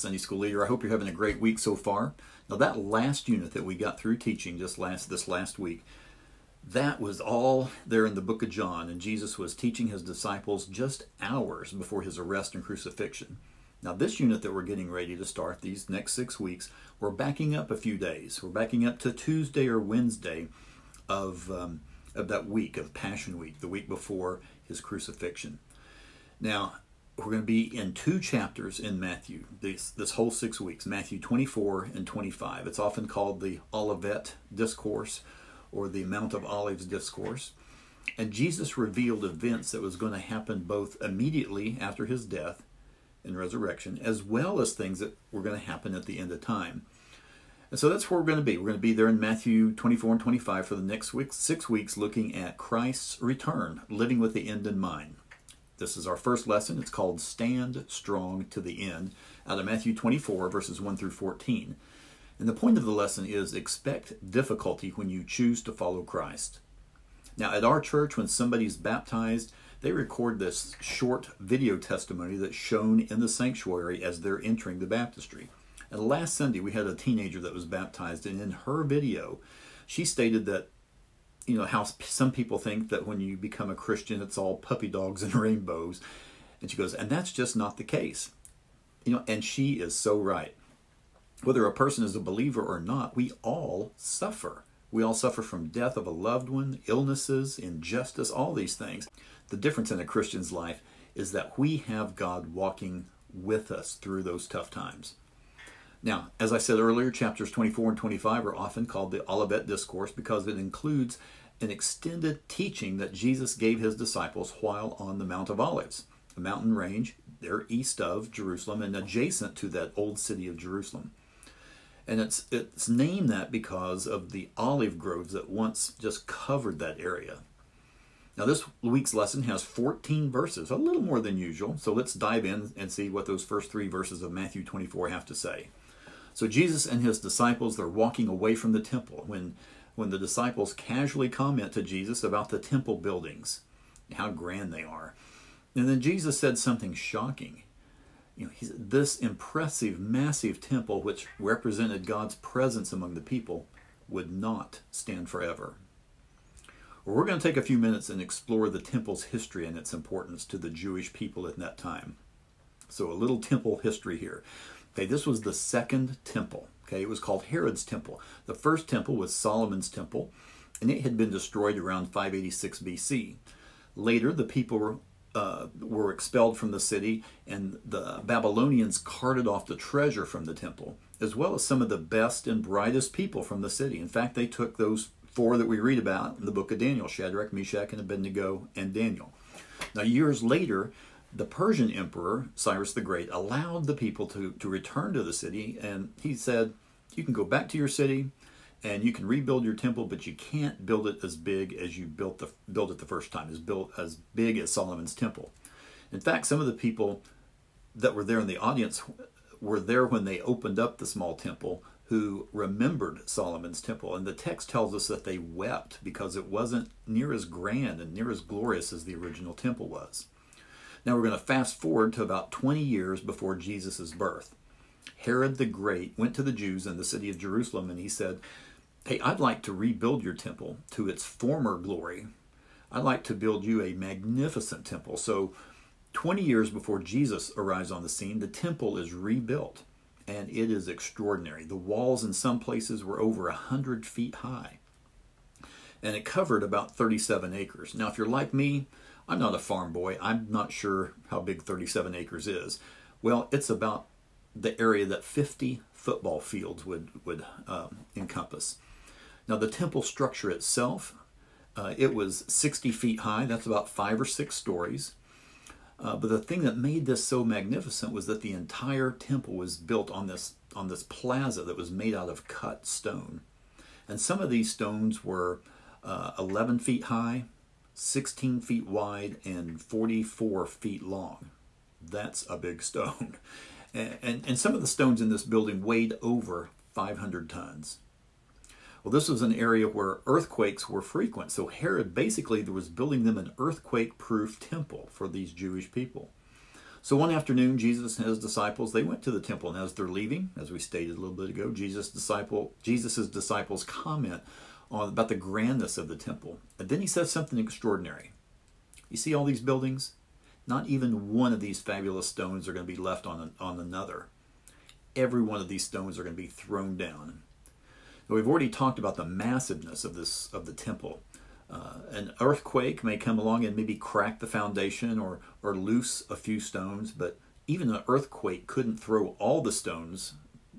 Sunday School leader. I hope you're having a great week so far. Now that last unit that we got through teaching this last week, that was all there in the book of John, and Jesus was teaching his disciples just hours before his arrest and crucifixion. Now this unit that we're getting ready to start, these next 6 weeks, we're backing up a few days. We're backing up to Tuesday or Wednesday of that week of Passion Week, the week before his crucifixion. Now, we're going to be in 2 chapters in Matthew, this whole 6 weeks, Matthew 24 and 25. It's often called the Olivet Discourse or the Mount of Olives Discourse. And Jesus revealed events that was going to happen both immediately after his death and resurrection, as well as things that were going to happen at the end of time. And so that's where we're going to be. We're going to be there in Matthew 24 and 25 for the next 6 weeks, looking at Christ's return, living with the end in mind. This is our first lesson. It's called Stand Strong to the End, out of Matthew 24, verses 1 through 14. And the point of the lesson is expect difficulty when you choose to follow Christ. Now, at our church, when somebody's baptized, they record this short video testimony that's shown in the sanctuary as they're entering the baptistry. And last Sunday, we had a teenager that was baptized, and in her video, she stated that, you know, how some people think that when you become a Christian, it's all puppy dogs and rainbows. And she goes, and that's just not the case. You know, and she is so right. Whether a person is a believer or not, we all suffer. We all suffer from death of a loved one, illnesses, injustice, all these things. The difference in a Christian's life is that we have God walking with us through those tough times. Now, as I said earlier, chapters 24 and 25 are often called the Olivet Discourse because it includes an extended teaching that Jesus gave his disciples while on the Mount of Olives, a mountain range there east of Jerusalem and adjacent to that old city of Jerusalem. And it's named that because of the olive groves that once just covered that area. Now this week's lesson has 14 verses, a little more than usual. So let's dive in and see what those first 3 verses of Matthew 24 have to say. So Jesus and his disciples, they're walking away from the temple when the disciples casually comment to Jesus about the temple buildings, how grand they are. And then Jesus said something shocking. You know, this impressive, massive temple, which represented God's presence among the people, would not stand forever. Well, we're going to take a few minutes and explore the temple's history and its importance to the Jewish people at that time. So a little temple history here. Okay, this was the second temple. Okay, it was called Herod's temple. The first temple was Solomon's temple, and it had been destroyed around 586 BC. Later, the people were expelled from the city, and the Babylonians carted off the treasure from the temple, as well as some of the best and brightest people from the city. In fact, they took those 4 that we read about in the book of Daniel, Shadrach, Meshach, and Abednego, and Daniel. Now, years later, the Persian emperor, Cyrus the Great, allowed the people to return to the city, and he said, you can go back to your city, and you can rebuild your temple, but you can't build it as big as you built it the first time, as big as Solomon's temple. In fact, some of the people that were there in the audience were there when they opened up the small temple, who remembered Solomon's temple. And the text tells us that they wept because it wasn't near as grand and near as glorious as the original temple was. Now we're going to fast forward to about 20 years before Jesus' birth. Herod the Great went to the Jews in the city of Jerusalem and he said, hey, I'd like to rebuild your temple to its former glory. I'd like to build you a magnificent temple. So 20 years before Jesus arrives on the scene, the temple is rebuilt, and it is extraordinary. The walls in some places were over 100 feet high, and it covered about 37 acres. Now, if you're like me, I'm not a farm boy. I'm not sure how big 37 acres is. Well, it's about the area that 50 football fields would encompass. Now, the temple structure itself, it was 60 feet high. That's about 5 or 6 stories. But the thing that made this so magnificent was that the entire temple was built on this plaza that was made out of cut stone. And some of these stones were 11 feet high, 16 feet wide, and 44 feet long. That's a big stone. And some of the stones in this building weighed over 500 tons. Well, this was an area where earthquakes were frequent. So Herod basically was building them an earthquake-proof temple for these Jewish people. So one afternoon, Jesus and his disciples, they went to the temple, and as they're leaving, as we stated a little bit ago, Jesus' disciples comment about the grandness of the temple. And then he says something extraordinary. You see all these buildings? Not even one of these fabulous stones are going to be left on another. Every one of these stones are going to be thrown down. Now, we've already talked about the massiveness of the temple. An earthquake may come along and maybe crack the foundation or loose a few stones, but even an earthquake couldn't throw all the stones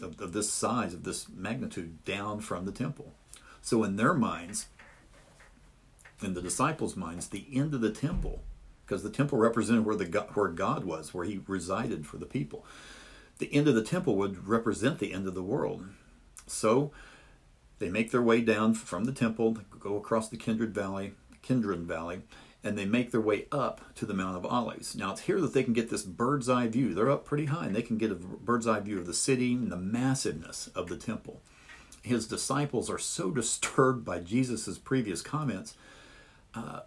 of this size, of this magnitude, down from the temple. So in their minds, in the disciples' minds, the end of the temple, because the temple represented where God was, where he resided for the people. The end of the temple would represent the end of the world. So they make their way down from the temple, go across the Kidron Valley, and they make their way up to the Mount of Olives. Now it's here that they can get this bird's eye view. They're up pretty high, and they can get a bird's eye view of the city and the massiveness of the temple. His disciples are so disturbed by Jesus' previous comments.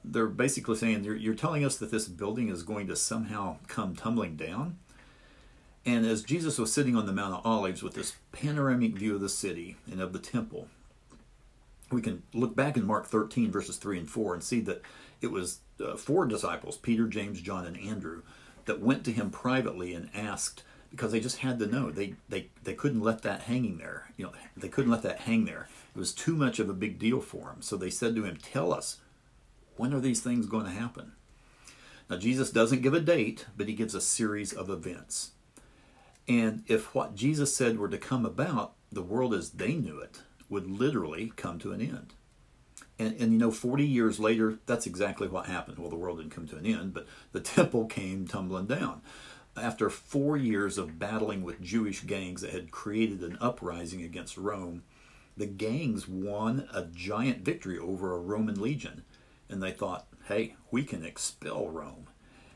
They're basically saying, you're telling us that this building is going to somehow come tumbling down? And as Jesus was sitting on the Mount of Olives with this panoramic view of the city and of the temple, we can look back in Mark 13, verses 3 and 4, and see that it was 4 disciples, Peter, James, John, and Andrew, that went to him privately and asked, because they just had to know. They couldn't let that hanging there. They couldn't let that hang there. It was too much of a big deal for them. So they said to him, tell us, when are these things going to happen? Now, Jesus doesn't give a date, but he gives a series of events. And if what Jesus said were to come about, the world as they knew it would literally come to an end. And 40 years later, that's exactly what happened. Well, the world didn't come to an end, but the temple came tumbling down. After 4 years of battling with Jewish gangs that had created an uprising against Rome, the gangs won a giant victory over a Roman legion. And they thought, hey, we can expel Rome.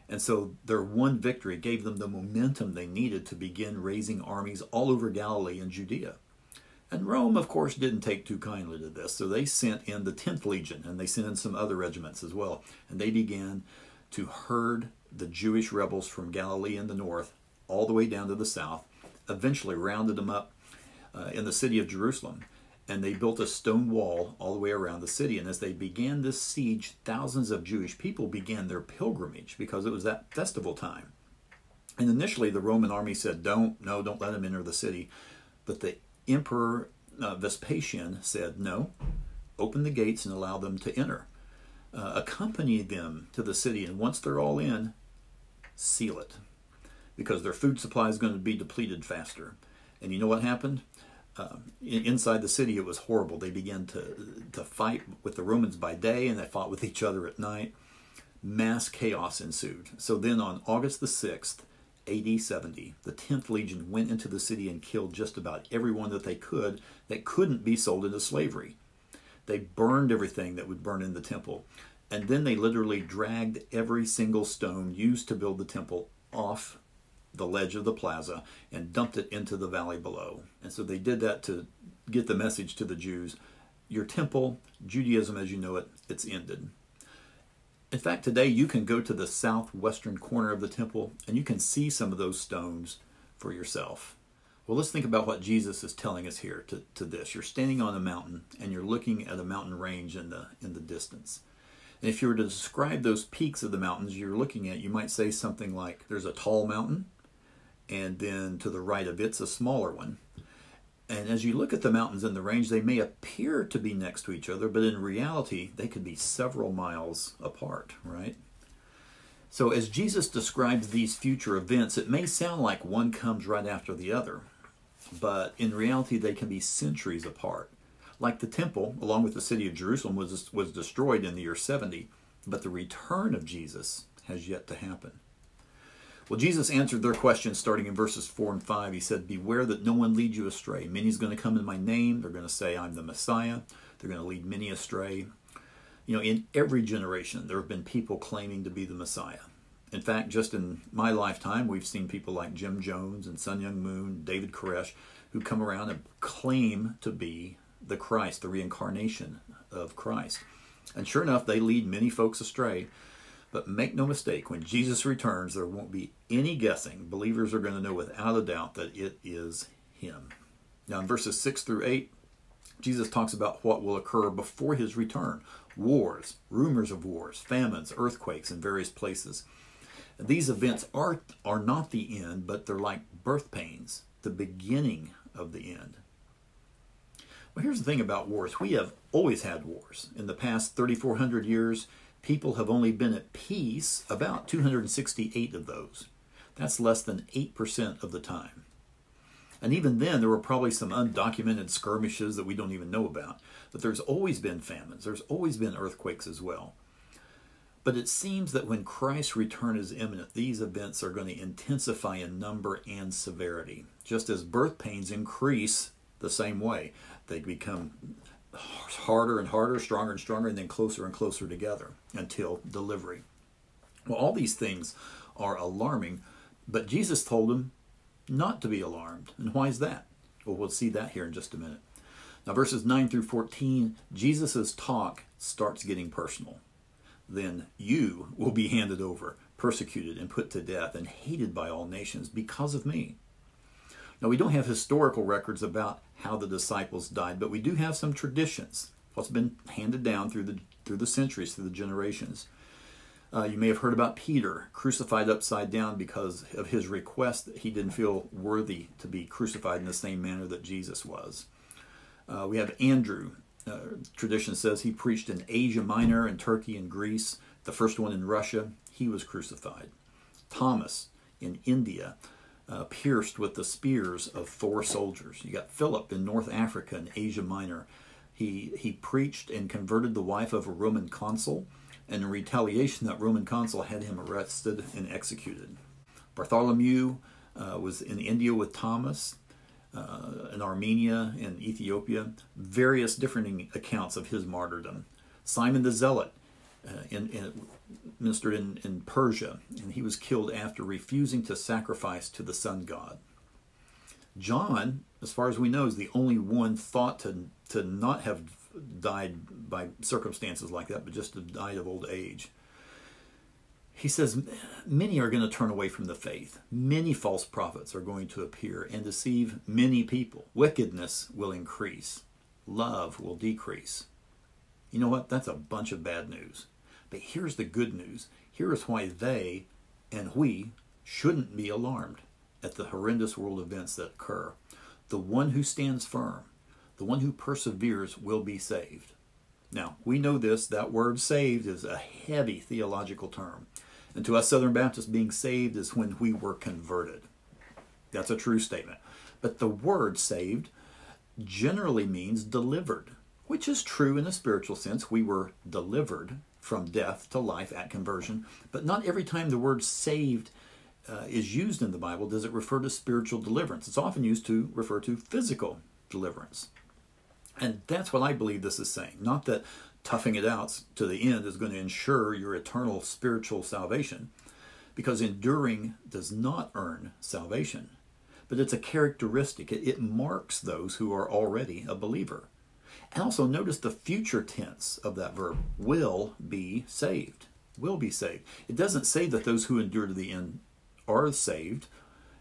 And so their one victory gave them the momentum they needed to begin raising armies all over Galilee and Judea. And Rome, of course, didn't take too kindly to this. So they sent in the 10th Legion, and they sent in some other regiments as well. And they began to herd the Jewish rebels from Galilee in the north all the way down to the south, eventually rounded them up in the city of Jerusalem. And they built a stone wall all the way around the city. And as they began this siege, thousands of Jewish people began their pilgrimage because it was that festival time. And initially the Roman army said, don't let them enter the city. But the Emperor Vespasian said, no, open the gates and allow them to enter. Accompany them to the city, and once they're all in, seal it. Because their food supply is going to be depleted faster. And you know what happened? Inside the city, it was horrible. They began to fight with the Romans by day, and they fought with each other at night. Mass chaos ensued. So then on August the 6th, AD 70, the 10th Legion went into the city and killed just about everyone that they could that couldn't be sold into slavery. They burned everything that would burn in the temple. And then they literally dragged every single stone used to build the temple off the ledge of the plaza and dumped it into the valley below. And so they did that to get the message to the Jews, your temple, Judaism as you know it, it's ended. In fact, today you can go to the southwestern corner of the temple and you can see some of those stones for yourself. Well, let's think about what Jesus is telling us here to this. You're standing on a mountain and you're looking at a mountain range in the distance. And if you were to describe those peaks of the mountains you're looking at, you might say something like, there's a tall mountain, and then to the right of it's a smaller one. And as you look at the mountains in the range, they may appear to be next to each other, but in reality, they could be several miles apart, right? So as Jesus describes these future events, it may sound like one comes right after the other, but in reality, they can be centuries apart. Like the temple, along with the city of Jerusalem, was destroyed in the year 70, but the return of Jesus has yet to happen. Well, Jesus answered their questions starting in verses 4 and 5. He said, beware that no one leads you astray. Many's going to come in my name. They're going to say, I'm the Messiah. They're going to lead many astray. In every generation, there have been people claiming to be the Messiah. In fact, just in my lifetime, we've seen people like Jim Jones and Sun Myung Moon, David Koresh, who come around and claim to be the Christ, the reincarnation of Christ. And sure enough, they lead many folks astray. But make no mistake, when Jesus returns, there won't be any guessing. Believers are going to know without a doubt that it is him. Now in verses 6 through 8, Jesus talks about what will occur before his return. Wars, rumors of wars, famines, earthquakes in various places. These events are not the end, but they're like birth pains, the beginning of the end. Well, here's the thing about wars. We have always had wars. In the past 3,400 years, people have only been at peace about 268 of those. That's less than 8% of the time. And even then, there were probably some undocumented skirmishes that we don't even know about. But there's always been famines. There's always been earthquakes as well. But it seems that when Christ's return is imminent, these events are going to intensify in number and severity. Just as birth pains increase the same way. They become harder and harder, stronger and stronger, and then closer and closer together until delivery. Well, all these things are alarming, but Jesus told them not to be alarmed. And why is that? Well, we'll see that here in just a minute. Now, verses 9 through 14, Jesus' talk starts getting personal. Then you will be handed over, persecuted, and put to death, and hated by all nations because of me. Now, we don't have historical records about how the disciples died, but we do have some traditions, what's been handed down through the centuries, through the generations. You may have heard about Peter, crucified upside down because of his request that he didn't feel worthy to be crucified in the same manner that Jesus was. We have Andrew. Tradition says he preached in Asia Minor, in Turkey and Greece. The first one in Russia, he was crucified. Thomas in India, pierced with the spears of 4 soldiers. You got Philip in North Africa and Asia Minor. He preached and converted the wife of a Roman consul, and in retaliation, that Roman consul had him arrested and executed. Bartholomew was in India with Thomas, in Armenia and Ethiopia. Various different accounts of his martyrdom. Simon the Zealot ministered in Persia, and he was killed after refusing to sacrifice to the sun god. John, as far as we know, is the only one thought to not have died by circumstances like that, but just to died of old age. He says many are going to turn away from the faith. Many false prophets are going to appear and deceive many people. Wickedness will increase. Love will decrease. You know what? That's a bunch of bad news. But here's the good news. Here is why they and we shouldn't be alarmed at the horrendous world events that occur. The one who stands firm, the one who perseveres, will be saved. Now, we know this, that word saved is a heavy theological term. And to us Southern Baptists, being saved is when we were converted. That's a true statement. But the word saved generally means delivered, which is true in a spiritual sense. We were delivered from death to life at conversion. But not every time the word saved is used in the Bible does it refer to spiritual deliverance. It's often used to refer to physical deliverance. And that's what I believe this is saying. Not that toughing it out to the end is going to ensure your eternal spiritual salvation, because enduring does not earn salvation. But it's a characteristic. It marks those who are already a believer. And also notice the future tense of that verb, will be saved. Will be saved. It doesn't say that those who endure to the end are saved.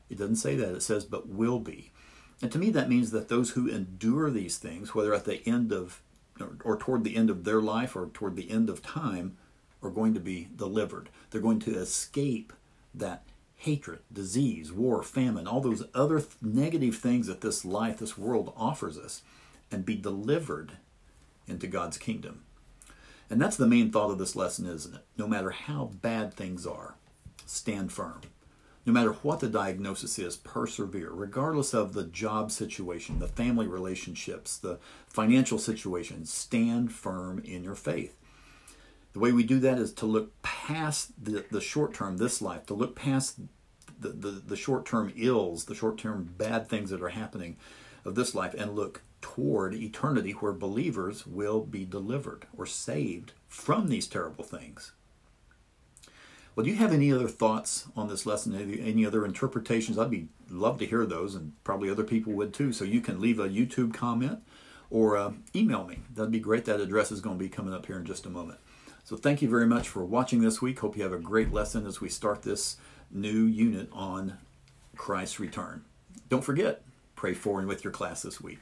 It doesn't say that. It says, but will be. And to me, that means that those who endure these things, whether at the end of, or toward the end of their life or toward the end of time, are going to be delivered. They're going to escape that hatred, disease, war, famine, all those other negative things that this life, this world offers us, and be delivered into God's kingdom. And that's the main thought of this lesson, isn't it? No matter how bad things are, stand firm. No matter what the diagnosis is, persevere, regardless of the job situation, the family relationships, the financial situation. Stand firm in your faith. The way we do that is to look past the short term, this life, to look past the short-term ills, the short-term bad things that are happening of this life, and look toward eternity, where believers will be delivered or saved from these terrible things. Well, do you have any other thoughts on this lesson? Any other interpretations? I'd love to hear those, and probably other people would too. So you can leave a YouTube comment or email me. That'd be great. That address is going to be coming up here in just a moment. So thank you very much for watching this week. Hope you have a great lesson as we start this new unit on Christ's return. Don't forget, pray for and with your class this week.